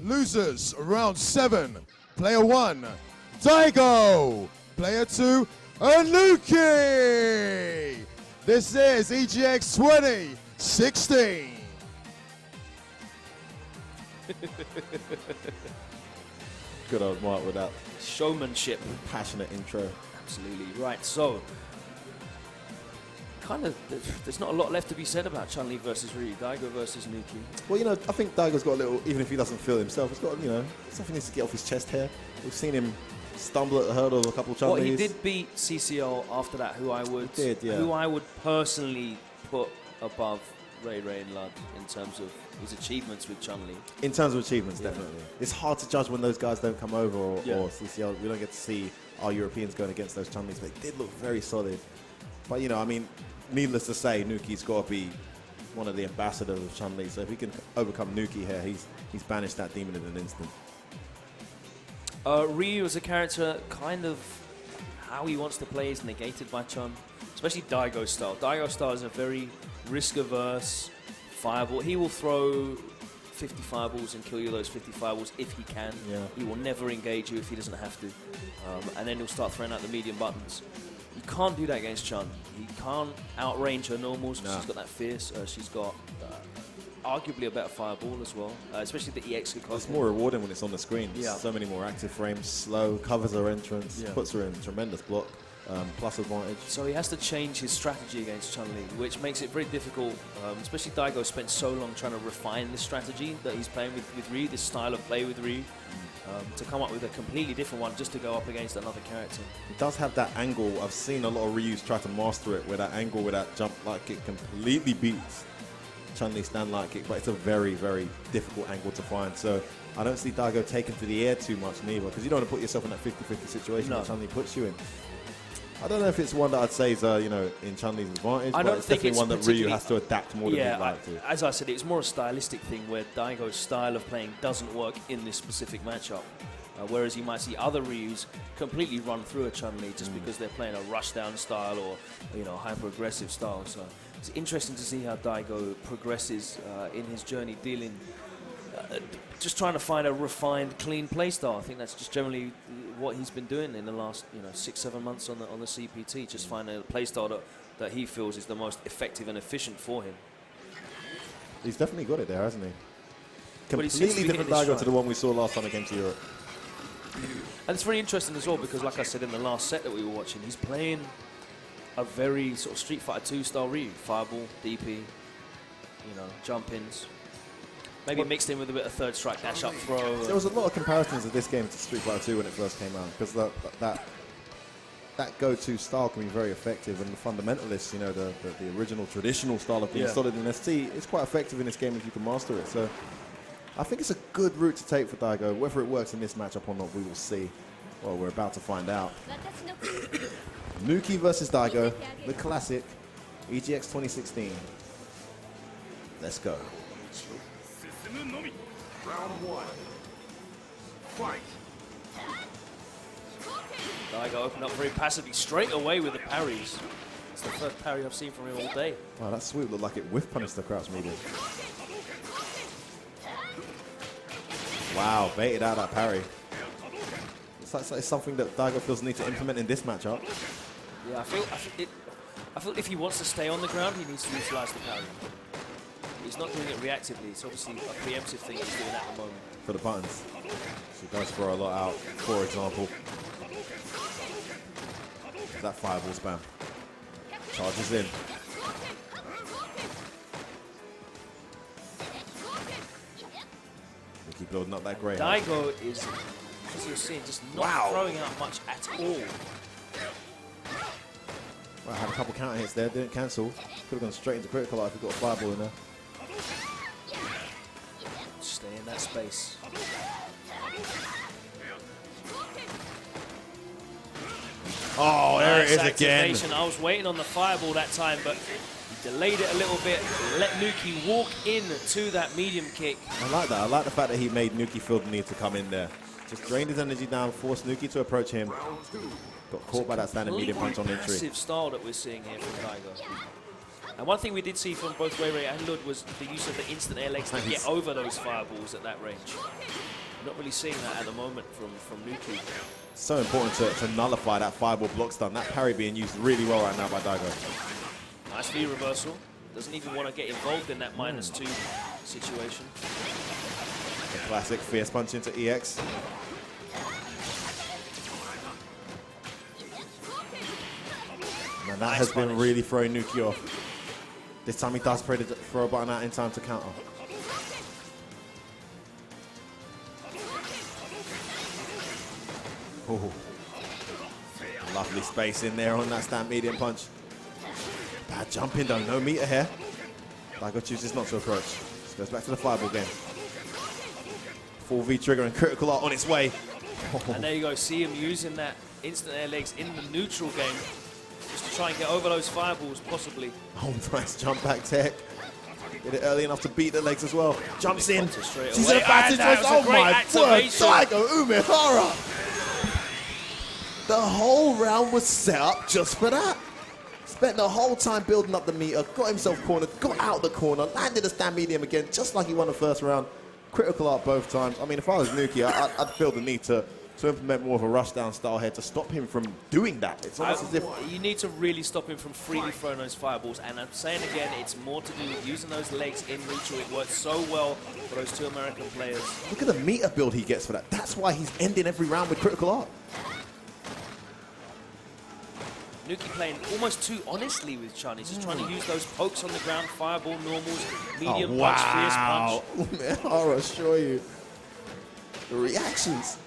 Losers, round 7. Player 1, Daigo. Player 2, Onuki. This is EGX 2016. Good old Mark with that Showmanship. passionate intro. Absolutely. Right, so kind of, there's not a lot left to be said about Chun-Li versus Ryu, Daigo versus Nuki. Well, you know, I think Daigo's got a little, even if he doesn't feel himself, he's got, you know, something needs to get off his chest hair. We've seen him stumble at the hurdle of a couple of Chun-Lis. Well, he did beat CCL after that, who I would personally put above Ray and Lud in terms of his achievements with Chun-Li. In terms of achievements, definitely. It's hard to judge when those guys don't come over or CCL. We don't get to see our Europeans going against those Chun-Lis, but they did look very solid. But, you know, I mean, needless to say, Nuki's got to be one of the ambassadors of Chun-Li. So if he can overcome Nuki here, he's banished that demon in an instant. Ryu as a character, kind of how he wants to play is negated by Chun, especially Daigo's style. Daigo's style is a very risk-averse fireball. He will throw 50 fireballs and kill you those 50 fireballs if he can. Yeah. He will never engage you if he doesn't have to. And then he'll start throwing out the medium buttons. You can't do that against Chun. He can't outrange her normals because she's got that fierce. She's got arguably a better fireball as well, especially the EX. It's more rewarding when it's on the screen. Yeah. So many more active frames, slow, covers her entrance, puts her in tremendous block, plus advantage. So he has to change his strategy against Chun-Li, which makes it very difficult, especially Daigo spent so long trying to refine this strategy that he's playing with Ryu, this style of play with Ryu, to come up with a completely different one just to go up against another character. It does have that angle. I've seen a lot of Ryus try to master it, where that angle with that jump light kick completely beats Chun-Li stand light kick, but it's a very, very difficult angle to find. So I don't see Daigo taken to the air too much neither, because you don't want to put yourself in that 50-50 situation that Chun-Li puts you in. I don't know if it's one that I'd say is, you know, in Chun-Li's advantage, but it's definitely one that Ryu has to adapt more than he'd like to. As I said, it's more a stylistic thing where Daigo's style of playing doesn't work in this specific matchup. Whereas you might see other Ryus completely run through a Chun-Li just because they're playing a rush-down style or, you know, hyper-aggressive style. So it's interesting to see how Daigo progresses in his journey, dealing, just trying to find a refined, clean play style. I think that's just generally what he's been doing in the last, you know, 6-7 months on the CPT. Just finding a play style that he feels is the most effective and efficient for him. He's definitely got it there, hasn't he? Well, Completely different Daigo to the one we saw last time he came to Europe. And it's very interesting as well because, like I said in the last set that we were watching, he's playing a very sort of Street Fighter 2 style Ryu. Fireball, DP, you know, jump-ins. Maybe mixed in with a bit of third strike, dash up, throw. There was a lot of comparisons of this game to Street Fighter 2 when it first came out, because that go-to style can be very effective, and the fundamentalists, you know, the original traditional style of being solid in ST, is quite effective in this game if you can master it. So I think it's a good route to take for Daigo. Whether it works in this matchup or not, we will see. Well, we're about to find out. Nuki versus Daigo, the classic, EGX 2016. Let's go. Round 1. Fight. Daigo opened up very passively straight away with the parries. It's the first parry I've seen from him all day. Wow, that sweep looked like it whiff punished the crouch medium. Wow, baited out that parry. It's something that Daigo feels the need to implement in this matchup. Yeah, I feel if he wants to stay on the ground, he needs to utilize the parry. He's not doing it reactively. It's obviously a preemptive thing he's doing at the moment. For the buttons. So he does throw a lot out, for example. That fireball spam. Charges in. We keep building up that grey. Daigo is, as you're seeing, just not throwing out much at all. Well, had a couple counter hits there, didn't cancel. Could have gone straight into critical if he got a fireball in there. Stay in that space. Oh, there it is again. I was waiting on the fireball that time, but he delayed it a little bit. Let Nuki walk into that medium kick. I like that. I like the fact that he made Nuki feel the need to come in there. Just drained his energy down, forced Nuki to approach him. Got caught by that standing medium punch on entry. Massive style that we're seeing here from Daigo. And one thing we did see from both Ray and Lud was the use of the instant air legs to get over those fireballs at that range. Not really seeing that at the moment from Nuki. So important to nullify that fireball block stun. That parry being used really well right now by Daigo. Nice V reversal. Doesn't even want to get involved in that -2 situation. The classic fierce punch into EX. Man, that has been really throwing Nuki off. This time he does throw a button out in time to counter. Ooh. Lovely space in there on that stand medium punch. Bad jumping though, no meter here. Daigo chooses not to approach. Just goes back to the fireball game. Full V trigger and critical art on its way. And there you go, see him using that instant air legs in the neutral game just to try and get over those fireballs, possibly. Oh, nice jump back tech. Did it early enough to beat the legs as well. Jumps in. She's in a bad situation. Oh my word, Daigo Umehara. The whole round was set up just for that. Spent the whole time building up the meter, got himself cornered, got out the corner, landed a stand medium again, just like he won the first round. Critical art both times. I mean, if I was Nuki, I'd feel the need to implement more of a rushdown style here to stop him from doing that. It's almost as if... You need to really stop him from freely throwing those fireballs. And I'm saying again, it's more to do with using those legs in neutral. It works so well for those two American players. Look at the meter build he gets for that. That's why he's ending every round with critical art. Nuki playing almost too honestly with Chun. He's just trying to use those pokes on the ground, fireball, normals, medium punch, fierce punch. Umehara, show you. The reactions.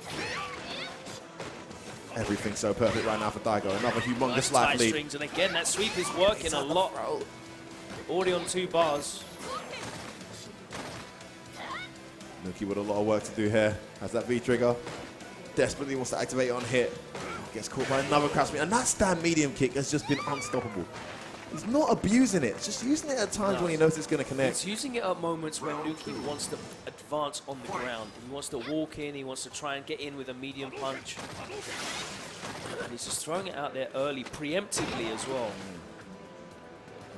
Everything's so perfect right now for Daigo. Another humongous Nice life tie lead. strings, and again, that sweep is working a lot. Already on 2 bars. Nuki with a lot of work to do here. Has that V trigger. Desperately wants to activate it on hit. Gets caught by another crash meter. And that stand medium kick has just been unstoppable. He's not abusing it. Just using it at times when he knows it's going to connect. He's using it at moments when Nuki wants to advance on the ground. He wants to walk in. He wants to try and get in with a medium punch. And he's just throwing it out there early, preemptively as well.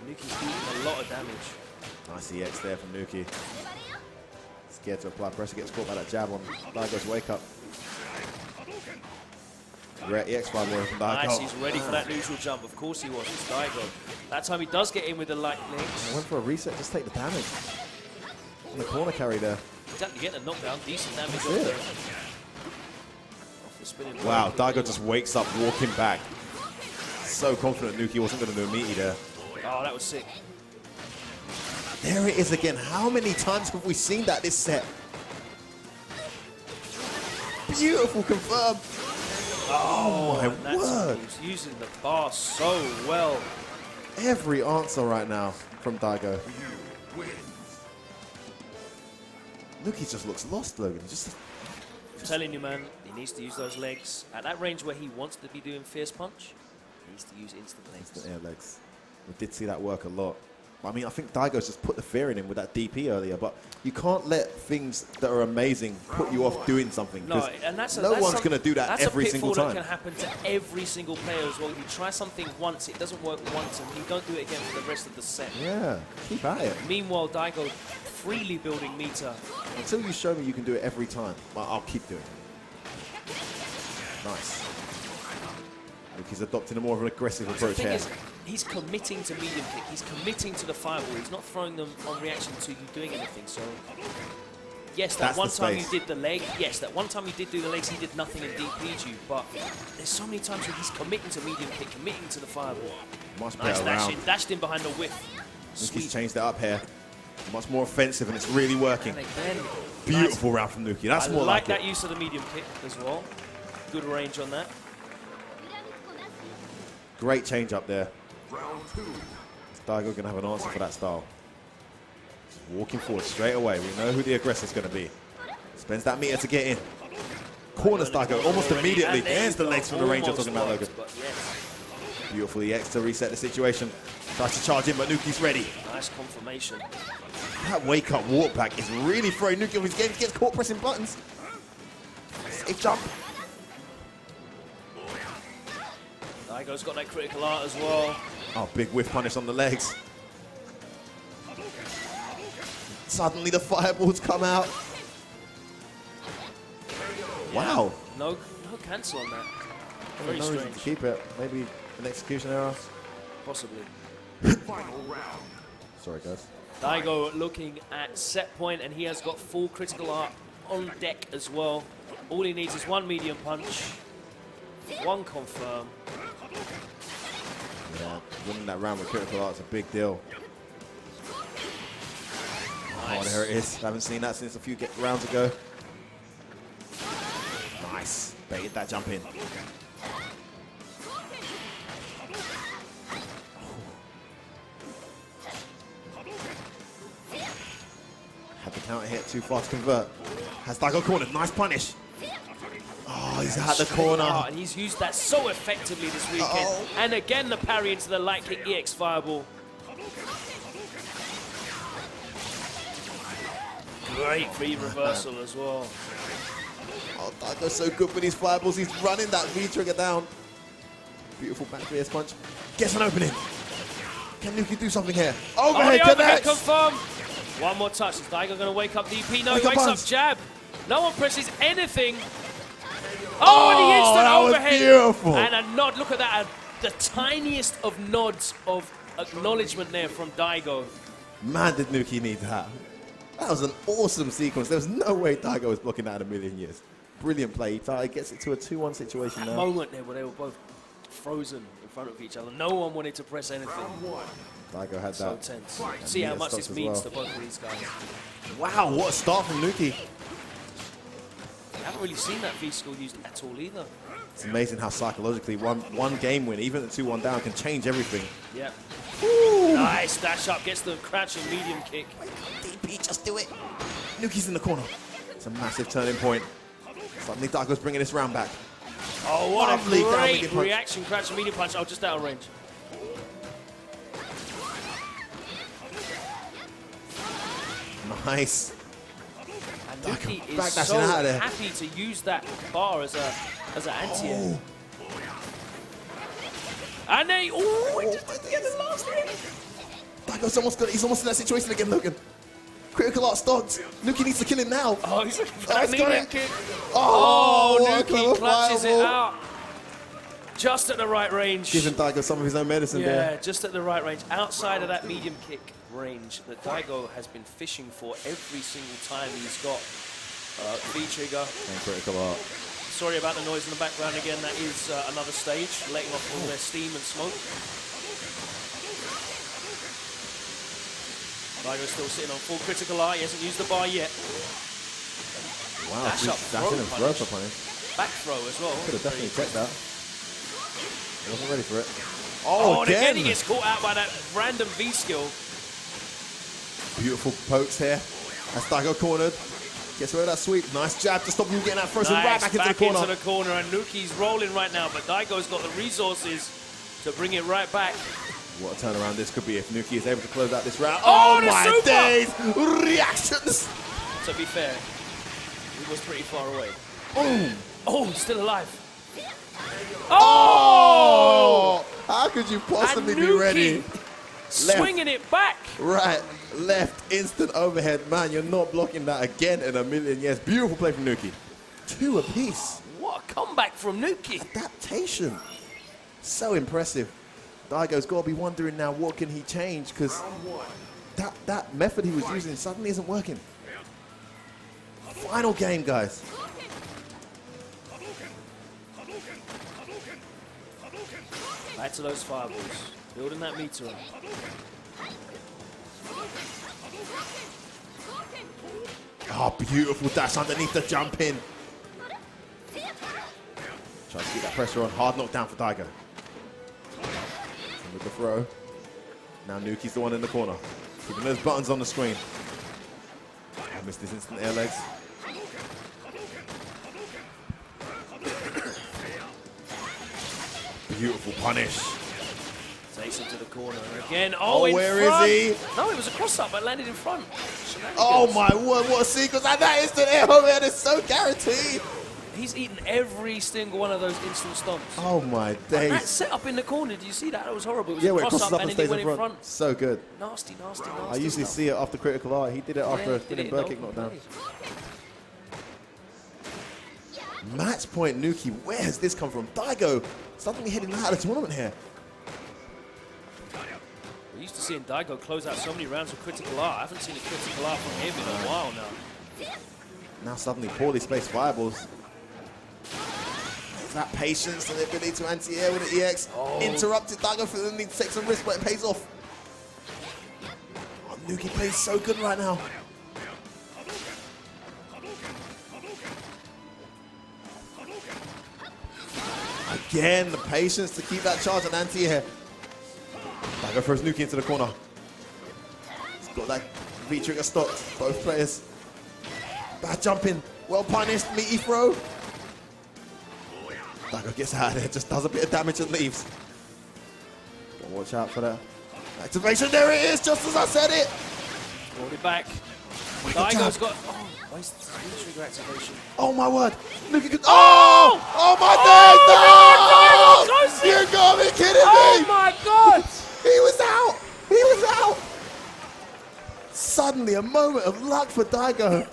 Nuki's doing a lot of damage. Nice EX there from Nuki. Scared to apply pressure. Gets caught by that jab on Daigo's wake up. Great EX five more from Daigo. Nice, he's ready for that neutral jump. Of course he was. It's Daigo. That time he does get in with the light legs. Went for a reset, just take the damage. On the corner carry there. Exactly, getting a knockdown. Decent damage That's off it. the spinning. Wow, Daigo just wakes up walking back. So confident Nuki wasn't going to do a meaty there. Oh, that was sick. There it is again. How many times have we seen that this set? Beautiful confirm. Oh my word. He's using the bar so well. Every answer right now from Daigo. Nuki just looks lost, Logan. I'm telling you, man, he needs to use those legs. At that range where he wants to be doing fierce punch, he needs to use instant legs. Instant air legs. We did see that work a lot. I mean, I think Daigo's just put the fear in him with that DP earlier, but you can't let things that are amazing put you off doing something. No, and that's one's going to do that every single time. That's a pitfall that can happen to every single player as well. You try something once, it doesn't work once, and you don't do it again for the rest of the set. Yeah, keep at it. Meanwhile, Daigo freely building meter. Until you show me you can do it every time, I'll keep doing it. Nice. Nuki's adopting a more of an aggressive approach here. He's committing to medium kick. He's committing to the fireball. He's not throwing them on reaction to you doing anything. So, yes, that one time you did the leg. Yes, that one time you did do the legs, he did nothing and DP'd you. But there's so many times where he's committing to medium kick, committing to the fireball. Much Nice better dash round. in, dashed in behind the whiff. Nuki's changed it up here. Much more offensive, and it's really working. And again, Beautiful round from Nuki. That's more like like that it. use of the medium kick as well. Good range on that. Great change up there. Round 2. Is Daigo going to have an answer for that style? Just walking forward straight away. We know who the aggressor's going to be. Spends that meter to get in. Corners Daigo almost immediately. There's the legs from the range I'm talking about, Logan. Beautiful EX to reset the situation. Tries to charge in, but Nuki's ready. Nice confirmation. That wake-up walk back is really throwing Nuki off his game. He gets caught pressing buttons. Safe jump. Daigo's got that critical art as well. Oh, big whiff punish on the legs. Suddenly the fireballs come out. Wow. No cancel on that. Very No reason strange. to keep it. Maybe an execution error. Possibly. Final round. Sorry, guys. Daigo looking at set point, and he has got full critical art on deck as well. All he needs is one medium punch, one confirm. Yeah, winning that round with critical art is a big deal. Nice. Oh, there it is. Haven't seen that since a few rounds ago. Nice. Baited that jump in. Had the counter hit too far to convert. Has Daigo cornered. Nice punish. Oh, he's at the corner. And he's used that so effectively this weekend. And again, the parry into the light kick EX fireball. Great free reversal as well. Oh, Daigo's so good with these fireballs. He's running that V-trigger down. Beautiful back VS punch. Gets an opening. Can Nuki do something here? Overhead the overhead connects. confirm. One more touch. Is Daigo going to wake up DP? No, he Wake up wakes up punch. jab. No one presses anything. Oh, and the instant that was overhead. beautiful. And a nod. Look at that. The tiniest of nods of acknowledgement there from Daigo. Man, did Nuki need that. That was an awesome sequence. There was no way Daigo was blocking that in a million years. Brilliant play. He gets it to a 2-1 situation now. Moment there where they were both frozen in front of each other. No one wanted to press anything. Daigo had So that. tense. See how meter much stops this as means well. to both of these guys. Wow, what a start from Nuki. I haven't really seen that V-skill used at all either. It's amazing how psychologically one game win, even at 2-1 down, can change everything. Yeah. Nice dash up, gets the crouching medium kick. DP, just do it. Nuki's in the corner. It's a massive turning point. Suddenly Daigo's bringing this round back. Oh, what Lovely a down great medium punch. reaction, crouching medium punch. Oh, just out of range. Nice. And Nuki back is dashing so out of there. happy to use that bar as an anti-air. And they, oh, he just didn't get the last hit. Daigo's almost got it. He's almost in that situation again, Logan. Critical art stopped. Nuki needs to kill him now. Oh, he's looking for Oh, that he's got medium it. kick. Oh, what a Nuki clever clutches it fireball. out. Just at the right range. Giving Daigo some of his own medicine Yeah, there. just at the right range. Outside of that medium kick range that Daigo has been fishing for every single time he's got V-trigger. And critical art. Sorry about the noise in the background again. That is another stage, letting off all their steam and smoke. Daigo's still sitting on full critical art. He hasn't used the bar yet. Wow, Dash he's up, dashing and throw throw up on him. Back throw as well. Could have definitely checked that. He wasn't ready for it. Oh, and again he gets caught out by that random V-skill. Beautiful pokes here. As Daigo cornered. Gets rid of that sweep. Nice jab to stop him getting that frozen right back into the corner. And Nuki's rolling right now, but Daigo's got the resources to bring it right back. What a turnaround this could be if Nuki is able to close out this round. Oh, Oh, the my super! days! Reactions! To be fair, he was pretty far away. Boom! Oh, he's still alive. Oh! How could you possibly And be Nuki ready? swinging it back. Right, left, instant overhead. Man, you're not blocking that again in a million years. Beautiful play from Nuki. 2 apiece. What a comeback from Nuki. Adaptation. So impressive. Daigo's got to be wondering now, what can he change? Because that method he was using suddenly isn't working. Final game, guys. Back to those fireballs. Building that meter up. Oh, beautiful dash underneath the jump in. Try to keep that pressure on. Hard knockdown for Daigo. And with the throw. Now Nuki's the one in the corner. Keeping those buttons on the screen. I missed this instant air legs. Beautiful punish. Takes him to the corner. And again, oh, in where front. is he? No, it was a cross-up, but landed in front. Oh my word, what a sequence. And that instant air overhead is so guaranteed. He's eaten every single one of those instant stomps. Oh my That days. set up in the corner, did you see that? That was horrible. It was Yeah, a where it crosses cross-up up and and then he stays went in front. So good. Nasty, nasty, nasty. I usually stuff. see it after critical art. He did it after Yeah, a did it spinning in bird the kick open knockdown. play. Match point Nuki. Where has this come from? Daigo suddenly hitting out of the tournament here. We're used to seeing Daigo close out so many rounds with critical art. I haven't seen a critical art from him in a while now. Now suddenly poorly spaced fireballs. That patience and the ability to anti-air with the EX. Interrupted Daigo for the need to take some risk, but it pays off. Oh, Nuki plays so good right now. Again, the patience to keep that charge on anti-air. Daigo throws Nuki into the corner. He's got that V-trigger stopped, both players. Bad jumping, well punished, meaty throw. Daigo gets out of there, just does a bit of damage and leaves. Gotta watch out for that. Activation, there it is, just as I said it. Brought it back. Daigo's got, wasted his trigger activation. Oh my word, Nuki could, oh my days, no! You gotta be kidding me! Oh my god! He was out, he was out. Suddenly a moment of luck for Daigo.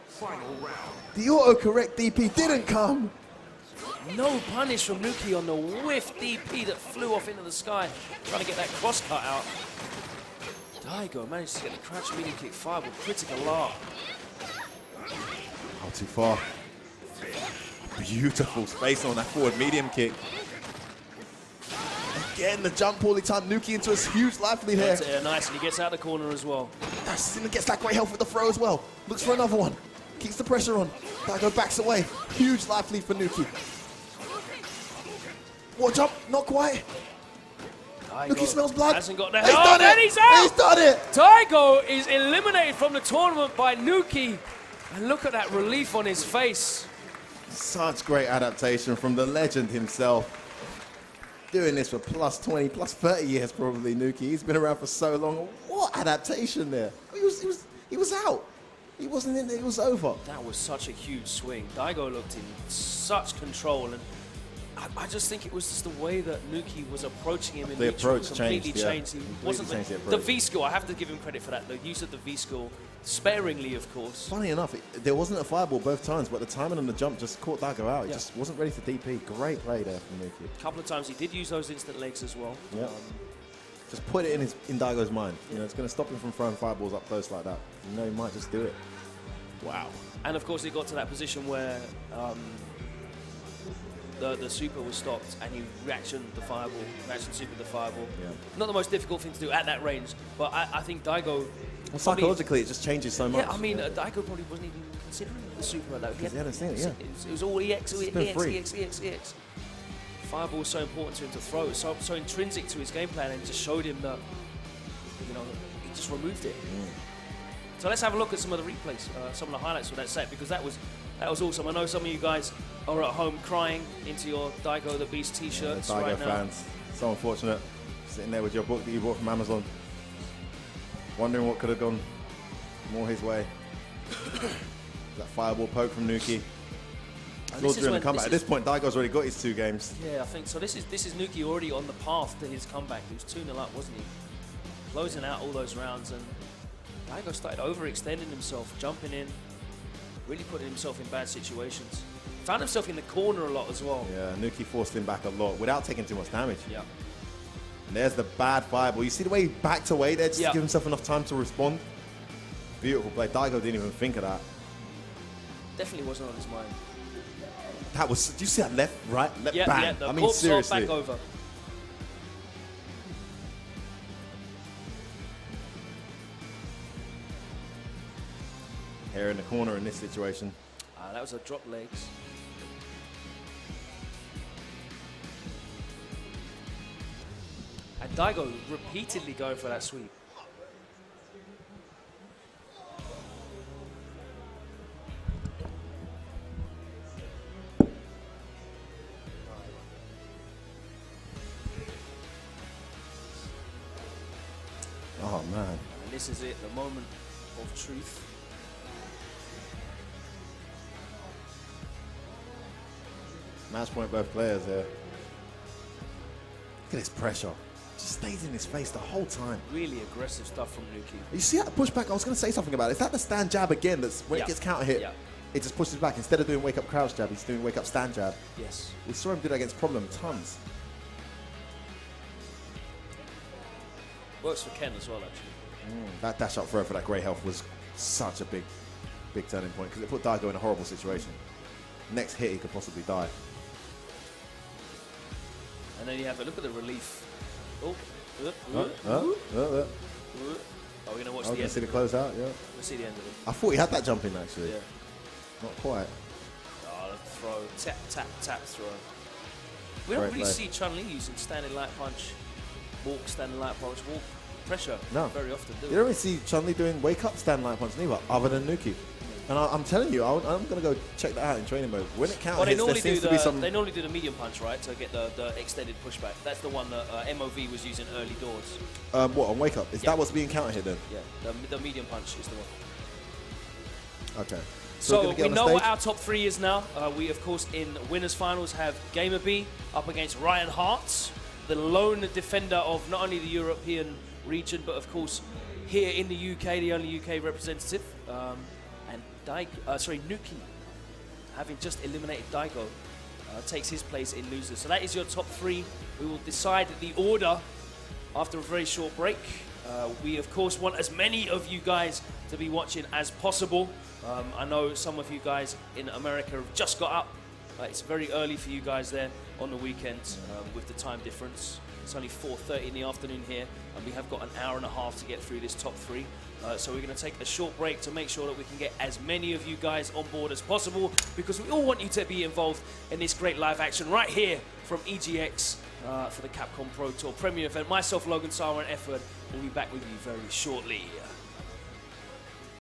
Final round. The autocorrect DP didn't come. No punish from Nuki on the whiff DP that flew off into the sky, trying to get that cross cut out. Daigo managed to get the crouch medium kick 5 with critical art. Not too far. Beautiful space on that forward medium kick. Again, the jump poorly timed Nuki into a huge life lead here. Yeah, nice, and he gets out the corner as well. Gets that great help with the throw as well. Looks for another one. Keeps the pressure on. Daigo backs away. Huge life lead for Nuki. What jump? Not quite. Nuki smells blood. Hasn't got the He's help, done it. and he's out! He's done it. Daigo is eliminated from the tournament by Nuki. And look at that relief on his face. Such great adaptation from the legend himself. Doing this for plus 20, plus 30 years probably, Nuki. He's been around for so long. What adaptation there? He was out. He wasn't in there, it was over. That was such a huge swing. Daigo looked in such control, and I just think it was just the way that Nuki was approaching him in The neutral approach completely changed, yeah. changed. He Completely wasn't changed the the approach. V-skill, I have to give him credit for that. The use of the V-skill, sparingly of course. Funny enough, there wasn't a fireball both times, but the timing on the jump just caught Daigo out. He Yeah. just wasn't ready for DP. Great play there from Nuki. A couple of times he did use those instant legs as well. Yeah. Just put it in Daigo's mind. You know, it's going to stop him from throwing fireballs up close like that. You know, he might just do it. Wow. And of course, he got to that position where the super was stopped, and you reaction super the fireball. Yeah. Not the most difficult thing to do at that range, but I think Daigo. Well, psychologically, it just changes so much. Yeah, I mean, Daigo probably wasn't even considering the super at that. He hadn't seen it, yeah. It was all EX, been free. EX. Fireball was so important to him to throw. It's so intrinsic to his game plan, and it just showed him that, you know, he just removed it. So let's have a look at some of the replays, some of the highlights from that set, because that was awesome. I know some of you guys are at home crying into your Daigo the Beast t-shirts Daigo right now. fans, so unfortunate. Sitting there with your book that you bought from Amazon, wondering what could have gone more his way. That fireball poke from Nuki. Lord's doing a comeback. At this point, Daigo's already got his 2 games. Yeah, I think so. This is Nuki already on the path to his comeback. He was 2-0 up, wasn't he? Closing out all those rounds, and Daigo started overextending himself, jumping in, really putting himself in bad situations. Found himself in the corner a lot as well. Yeah, Nuki forced him back a lot without taking too much damage. Yeah. And there's the bad fireball. You see the way he backed away there just to give himself enough time to respond? Beautiful play. Daigo didn't even think of that. Definitely wasn't on his mind. That was, do you see that left, right, left, Yeah, bang? yeah, the I mean, corpse shot seriously. back over. Hair in the corner in this situation. That was a drop legs. And Daigo repeatedly going for that sweep. Oh, man. And this is it, the moment of truth. Match point both players here. Look at this pressure. Just stays in his face the whole time. Really aggressive stuff from Nuki. You see that pushback? I was going to say something about it. Is that the stand jab again that's when it gets counter hit? Yeah. it just pushes back. Instead of doing wake up crouch jab, he's doing wake up stand jab. Yes. We saw him do that against Problem tons. Works for Ken as well, actually. That dash up throw for that grey health was such a big turning point because it put Daigo in a horrible situation. Next hit, he could possibly die. And then you have a look at the relief. Oh, are we going to watch the end? See the close out, yeah. We'll see the end of it. I thought he had that jump in actually. Yeah. Not quite. Oh, the throw. Tap, tap, tap throw. We don't really see Chun-Li using standing light punch, walk, standing light punch, walk, pressure very often, do we? You don't really see Chun-Li doing wake up stand light punch neither, other than Nuki. And I'm telling you, I'm going to go check that out in training mode. When it counts, there seems to be some... They normally do the medium punch, right, to get the extended pushback. That's the one that MOV was using early doors. What, on wake up? Is that what's being counted here then? Yeah, the medium punch is the one. Okay. So we know what our top 3 is now. We, of course, in winners finals have Gamer B up against Ryan Hart, the lone defender of not only the European region, but of course here in the UK, the only UK representative. And Nuki, having just eliminated Daigo, takes his place in losers. So that is your top 3. We will decide the order after a very short break. We, of course, want as many of you guys to be watching as possible. I know some of you guys in America have just got up. It's very early for you guys there on the weekend with the time difference. It's only 4:30 in the afternoon here, and we have got an hour and a half to get through this top 3. So we're going to take a short break to make sure that we can get as many of you guys on board as possible, because we all want you to be involved in this great live action right here from EGX for the Capcom Pro Tour Premier event. Myself, Logan, Sarah, and Efford will be back with you very shortly.